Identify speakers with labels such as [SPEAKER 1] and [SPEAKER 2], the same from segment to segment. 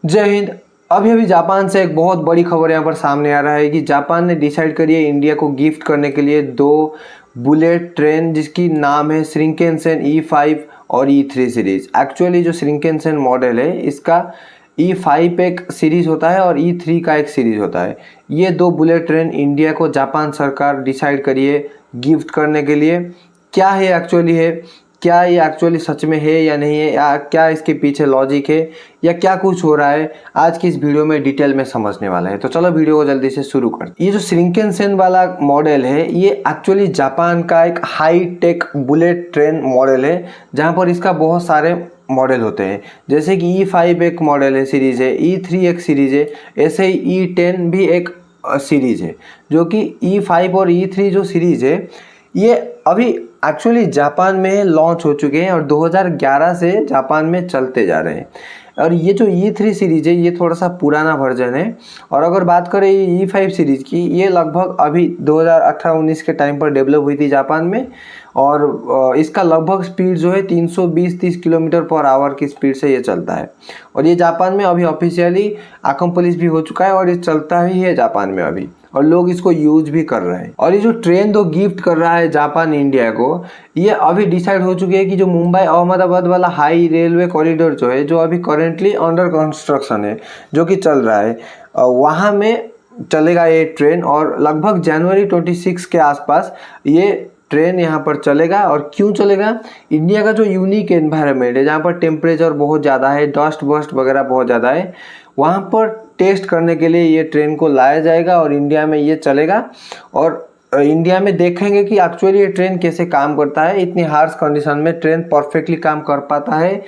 [SPEAKER 1] जय हिंद। अभी अभी जापान से एक बहुत बड़ी खबर यहाँ पर सामने आ रहा है कि जापान ने डिसाइड करी है इंडिया को गिफ्ट करने के लिए दो बुलेट ट्रेन जिसकी नाम है शिंकानसेन E5 और E3 सीरीज। एक्चुअली जो शिंकानसेन मॉडल है इसका E5 एक सीरीज होता है और E3 का एक सीरीज होता है। ये दो बुलेट ट्रेन इंडिया को जापान सरकार डिसाइड करी है गिफ्ट करने के लिए। क्या है एक्चुअली है, क्या ये एक्चुअली सच में है या नहीं है, या क्या इसके पीछे लॉजिक है, या क्या कुछ हो रहा है, आज की इस वीडियो में डिटेल में समझने वाला है। तो चलो वीडियो को जल्दी से शुरू करते हैं। ये जो शिंकानसेन वाला मॉडल है ये एक्चुअली जापान का एक high tech bullet train model है, जहाँ पर इसका बहुत सारे मॉडल होते हैं। जैसे कि E5 एक मॉडल है, सीरीज है, E3 एक सीरीज है, ऐसे ही E10 भी एक सीरीज है। जो कि E5 और E3 जो सीरीज है ये अभी एक्चुअली जापान में लॉन्च हो चुके हैं और 2011 से जापान में चलते जा रहे हैं। और ये जो E3 सीरीज है ये थोड़ा सा पुराना वर्जन है। और अगर बात करें E5 सीरीज की, ये लगभग अभी 2018-19 के टाइम पर डेवलप हुई थी जापान में। और इसका लगभग स्पीड जो है 320-30 किलोमीटर पर आवर की स्पीड से ये चलता है। और ये जापान में अभी ऑफिशियली अकम्प्लिश भी हो चुका है और ये चलता ही है जापान में अभी, और लोग इसको यूज भी कर रहे हैं। और ये जो ट्रेन दो गिफ्ट कर रहा है जापान इंडिया को, ये अभी डिसाइड हो चुकी है कि जो मुंबई अहमदाबाद वाला हाई रेलवे कॉरिडोर जो है, जो अभी करेंटली अंडर कंस्ट्रक्शन है, जो कि चल रहा है, वहाँ में चलेगा ये ट्रेन। और लगभग जनवरी 26 के आसपास ये ट्रेन यहाँ पर चलेगा। और क्यों चलेगा? इंडिया का जो यूनिक एनवायरनमेंट है, जहाँ पर टेम्परेचर बहुत ज़्यादा है, डस्ट वस्ट वगैरह बहुत ज़्यादा है, वहाँ पर टेस्ट करने के लिए ये ट्रेन को लाया जाएगा और इंडिया में ये चलेगा। और इंडिया में देखेंगे कि एक्चुअली ये ट्रेन कैसे काम करता है, इतनी हार्श कंडीशन में ट्रेन परफेक्टली काम कर पाता है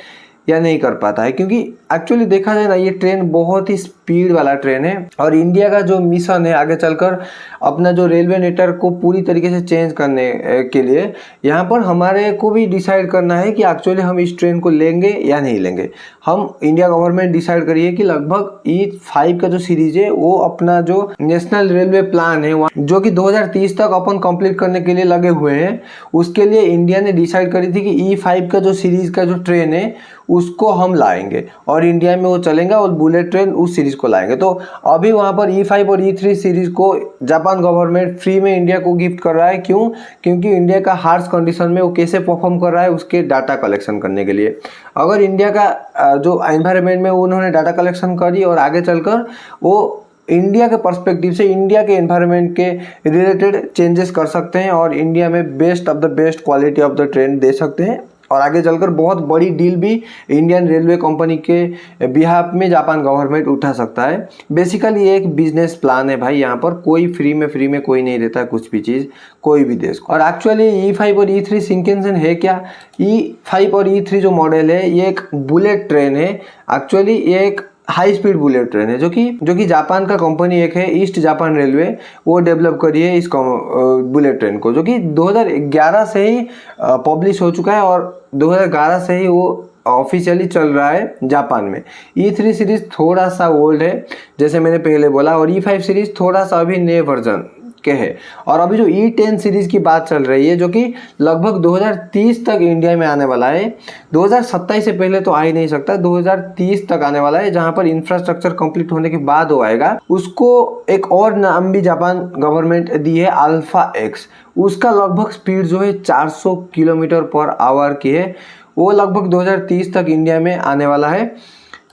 [SPEAKER 1] या नहीं कर पाता है। क्योंकि एक्चुअली देखा जाए ना, ये ट्रेन बहुत ही स्पीड वाला ट्रेन है। और इंडिया का जो मिशन है आगे चलकर अपना जो रेलवे नेटवर्क को पूरी तरीके से चेंज करने के लिए, यहाँ पर हमारे को भी डिसाइड करना है कि एक्चुअली हम इस ट्रेन को लेंगे या नहीं लेंगे। हम इंडिया गवर्नमेंट डिसाइड करिए कि लगभग E5 का जो सीरीज है वो अपना जो नेशनल रेलवे प्लान है जो कि 2030 तक अपन कंप्लीट करने के लिए लगे हुए हैं, उसके लिए इंडिया ने डिसाइड करी थी कि E5 का जो सीरीज का जो ट्रेन है उसको हम लाएंगे और इंडिया में वो चलेगा और बुलेट ट्रेन उस सीरीज को लाएंगे। तो अभी वहाँ पर E5 और E3 सीरीज को जापान गवर्नमेंट फ्री में इंडिया को गिफ्ट कर रहा है। क्यों? क्योंकि इंडिया का हार्श कंडीशन में वो कैसे परफॉर्म कर रहा है उसके डाटा कलेक्शन करने के लिए। अगर इंडिया का जो एनवायरनमेंट में उन्होंने डाटा कलेक्शन करी और आगे चलकर वो इंडिया के पर्सपेक्टिव से इंडिया के एनवायरनमेंट के रिलेटेड चेंजेस कर सकते हैं और इंडिया में best of the best quality of the train दे सकते हैं। और आगे चलकर बहुत बड़ी डील भी इंडियन रेलवे कंपनी के बिहाफ में जापान गवर्नमेंट उठा सकता है। बेसिकली ये एक बिजनेस प्लान है भाई, यहाँ पर कोई फ्री में कोई नहीं रहता कुछ भी चीज़ कोई भी देश को। और एक्चुअली E5 और E3 शिंकानसेन है क्या? E5 और E3 जो मॉडल है ये एक बुलेट ट्रेन है। एक्चुअली ये एक हाई स्पीड बुलेट ट्रेन है जो कि जापान का कंपनी एक है ईस्ट जापान रेलवे, वो डेवलप करी है इस बुलेट ट्रेन को, जो कि 2011 से ही पब्लिश हो चुका है और 2011 से ही वो ऑफिशियली चल रहा है जापान में। E3 सीरीज थोड़ा सा ओल्ड है जैसे मैंने पहले बोला, और E5 सीरीज थोड़ा सा अभी नए वर्जन के है। और अभी जो E10 सीरीज की बात चल रही है जो कि लगभग 2030 तक इंडिया में आने वाला है। 2027 से पहले तो आ ही नहीं सकता, 2030 तक आने वाला है, जहां पर इंफ्रास्ट्रक्चर कंप्लीट होने के बाद वो आएगा। उसको एक और नाम भी जापान गवर्नमेंट दी है, अल्फा एक्स। उसका लगभग स्पीड जो है 400 किलोमीटर पर आवर की है। वो लगभग 2030 तक इंडिया में आने वाला है।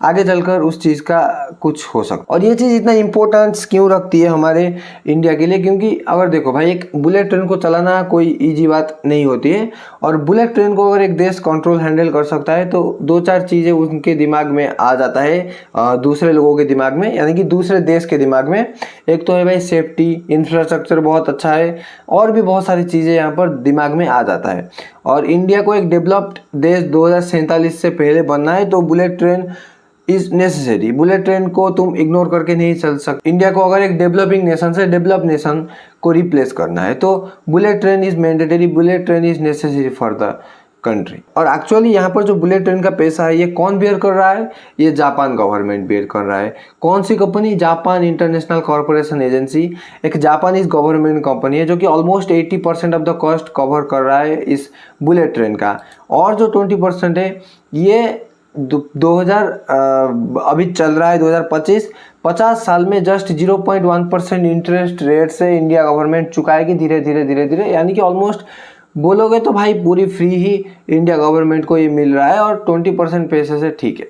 [SPEAKER 1] आगे चलकर उस चीज़ का कुछ हो सकता। और ये चीज़ इतना इम्पोर्टेंस क्यों रखती है हमारे इंडिया के लिए? क्योंकि अगर देखो भाई, एक बुलेट ट्रेन को चलाना कोई इजी बात नहीं होती है। और बुलेट ट्रेन को अगर एक देश कंट्रोल हैंडल कर सकता है तो दो चार चीज़ें उनके दिमाग में आ जाता है दूसरे लोगों के दिमाग में, यानी कि दूसरे देश के दिमाग में। एक तो है भाई सेफ्टी, इंफ्रास्ट्रक्चर बहुत अच्छा है, और भी बहुत सारी चीज़ें यहाँ पर दिमाग में आ जाता है। और इंडिया को एक डेवलप्ड देश 2047 से पहले बनना है, तो bullet train is necessary. Bullet train को तुम इग्नोर करके नहीं चल सकते। इंडिया को अगर एक डेवलपिंग नेशन से डेवलप नेशन को रिप्लेस करना है तो bullet train is mandatory, bullet train is necessary for the country. और एक्चुअली यहाँ पर जो बुलेट ट्रेन का पैसा है ये कौन बेयर कर रहा है? ये जापान गवर्नमेंट बेयर कर रहा है। कौन सी company? Japan international corporation agency, एक जापानीज गवर्नमेंट कंपनी है जो कि almost 80% of the cost cover कर रहा है इस बुलेट ट्रेन का। और जो 20% है ये 2000 अभी चल रहा है 2025, 50 साल में जस्ट 0.1% इंटरेस्ट रेट से इंडिया गवर्नमेंट चुकाएगी धीरे धीरे धीरे धीरे, यानी कि ऑलमोस्ट बोलोगे तो भाई पूरी फ्री ही इंडिया गवर्नमेंट को ये मिल रहा है, और 20% पैसे से ठीक है,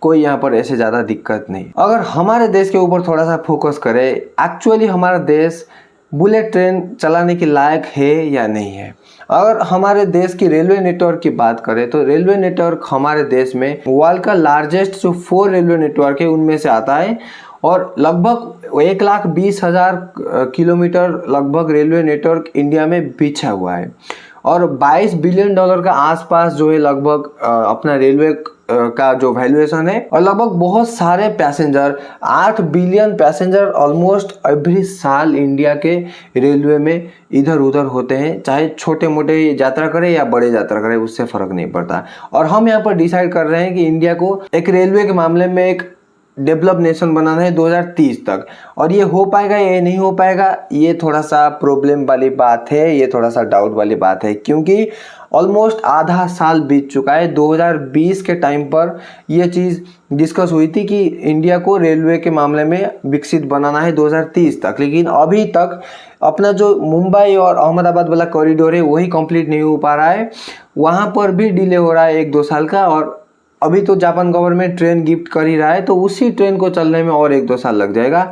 [SPEAKER 1] कोई यहाँ पर ऐसे ज़्यादा दिक्कत नहीं। अगर हमारे देश के ऊपर थोड़ा सा फोकस करें, एक्चुअली हमारा देश बुलेट ट्रेन चलाने के लायक है या नहीं है। अगर हमारे देश की रेलवे नेटवर्क की बात करें तो रेलवे नेटवर्क हमारे देश में वर्ल्ड का लार्जेस्ट जो 4 रेलवे नेटवर्क है उनमें से आता है, और लगभग 1,20,000 किलोमीटर लगभग रेलवे नेटवर्क इंडिया में बिछा हुआ है, और $22 बिलियन का आसपास जो है लगभग अपना रेलवे का जो वैल्यूएशन है, और लगभग बहुत सारे passenger 8 billion passenger almost every साल इंडिया के रेलवे में इधर उधर होते हैं, चाहे छोटे मोटे यात्रा करें या बड़े यात्रा करें, उससे फर्क नहीं पड़ता। और हम यहाँ पर डिसाइड कर रहे हैं कि इंडिया को एक रेलवे के मामले में एक डेवलप नेशन बनाना है 2030 तक, और ये हो पाएगा ये नहीं हो पाएगा, ये थोड़ा सा प्रॉब्लम वाली बात है, ये थोड़ा सा डाउट वाली बात है, क्योंकि ऑलमोस्ट आधा साल बीत चुका है। 2020 के टाइम पर यह चीज़ डिस्कस हुई थी कि इंडिया को रेलवे के मामले में विकसित बनाना है 2030 तक, लेकिन अभी तक अपना जो मुंबई और अहमदाबाद वाला कॉरिडोर है वही कंप्लीट नहीं हो पा रहा है, वहाँ पर भी डिले हो रहा है 1-2 साल का, और अभी तो जापान गवर्नमेंट ट्रेन गिफ्ट कर ही रहा है, तो उसी ट्रेन को चलने में और 1-2 साल लग जाएगा,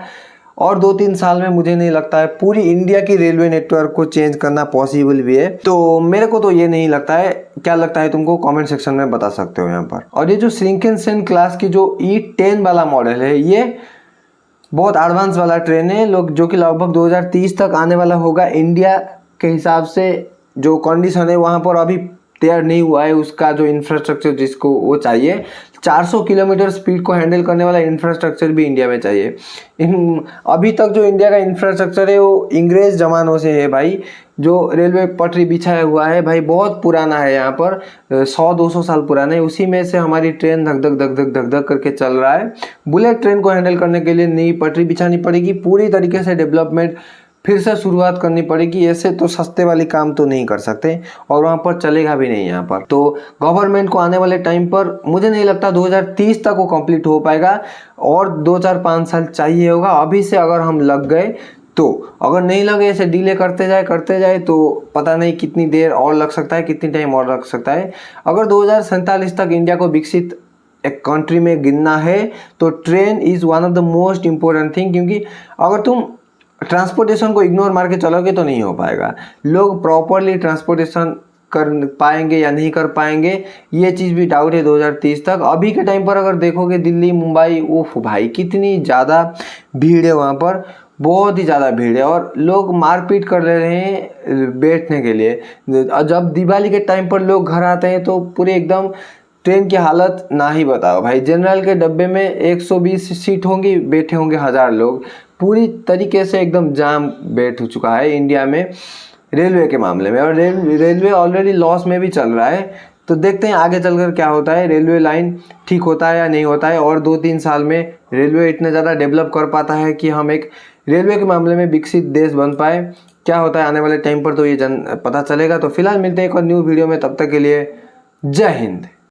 [SPEAKER 1] और 2-3 साल में मुझे नहीं लगता है पूरी इंडिया की रेलवे नेटवर्क को चेंज करना पॉसिबल भी है। तो मेरे को तो ये नहीं लगता है, क्या लगता है तुमको कमेंट सेक्शन में बता सकते हो यहाँ पर। और ये जो शिंकानसेन क्लास की जो E10 वाला मॉडल है, ये बहुत एडवांस वाला ट्रेन है लोग, जो कि लगभग 2030 तक आने वाला होगा। इंडिया के हिसाब से जो कंडीशन है वहाँ पर अभी तैयार नहीं हुआ है, उसका जो इंफ्रास्ट्रक्चर जिसको वो चाहिए, 400 किलोमीटर स्पीड को हैंडल करने वाला इंफ्रास्ट्रक्चर भी इंडिया में चाहिए। अभी तक जो इंडिया का इंफ्रास्ट्रक्चर है वो अंग्रेज जमानों से है भाई, जो रेलवे पटरी बिछाया हुआ है भाई बहुत पुराना है, यहाँ पर 100-200 साल पुराना है, उसी में से हमारी ट्रेन धक धक धक धक धक धक करके चल रहा है। बुलेट ट्रेन को हैंडल करने के लिए नई पटरी बिछानी पड़ेगी, पूरी तरीके से डेवलपमेंट फिर से शुरुआत करनी पड़ेगी, ऐसे तो सस्ते वाली काम तो नहीं कर सकते, और वहाँ पर चलेगा भी नहीं यहाँ पर। तो गवर्नमेंट को आने वाले टाइम पर मुझे नहीं लगता 2030 तक वो कंप्लीट हो पाएगा, और 2-4-5 साल चाहिए होगा। अभी से अगर हम लग गए तो, अगर नहीं लगे ऐसे डिले करते जाए तो पता नहीं कितनी देर और लग सकता है, कितनी टाइम और लग सकता है। अगर 2047 तक इंडिया को विकसित एक कंट्री में गिनना है तो train is one of the most important thing, क्योंकि अगर तुम ट्रांसपोर्टेशन को इग्नोर मार के चलोगे तो नहीं हो पाएगा। लोग प्रॉपरली ट्रांसपोर्टेशन कर पाएंगे या नहीं कर पाएंगे, ये चीज़ भी डाउट है 2030 तक। अभी के टाइम पर अगर देखोगे दिल्ली मुंबई, ओफ भाई कितनी ज़्यादा भीड़ है वहाँ पर, बहुत ही ज़्यादा भीड़ है, और लोग मारपीट कर ले रहे हैं बैठने के लिए। जब दिवाली के टाइम पर लोग घर आते हैं तो पूरे एकदम ट्रेन की हालत ना ही बताओ भाई। जनरल के डब्बे में 120 सीट होंगी, बैठे होंगे 1000 लोग, पूरी तरीके से एकदम जाम बैठ हो चुका है इंडिया में रेलवे के मामले में, और रेलवे ऑलरेडी लॉस में भी चल रहा है। तो देखते हैं आगे चलकर क्या होता है, रेलवे लाइन ठीक होता है या नहीं होता है, और 2-3 साल में रेलवे इतना ज़्यादा डेवलप कर पाता है कि हम एक रेलवे के मामले में विकसित देश बन पाए। क्या होता है आने वाले टाइम पर तो ये पता चलेगा। तो फिलहाल मिलते हैं एक और न्यू वीडियो में, तब तक के लिए जय हिंद।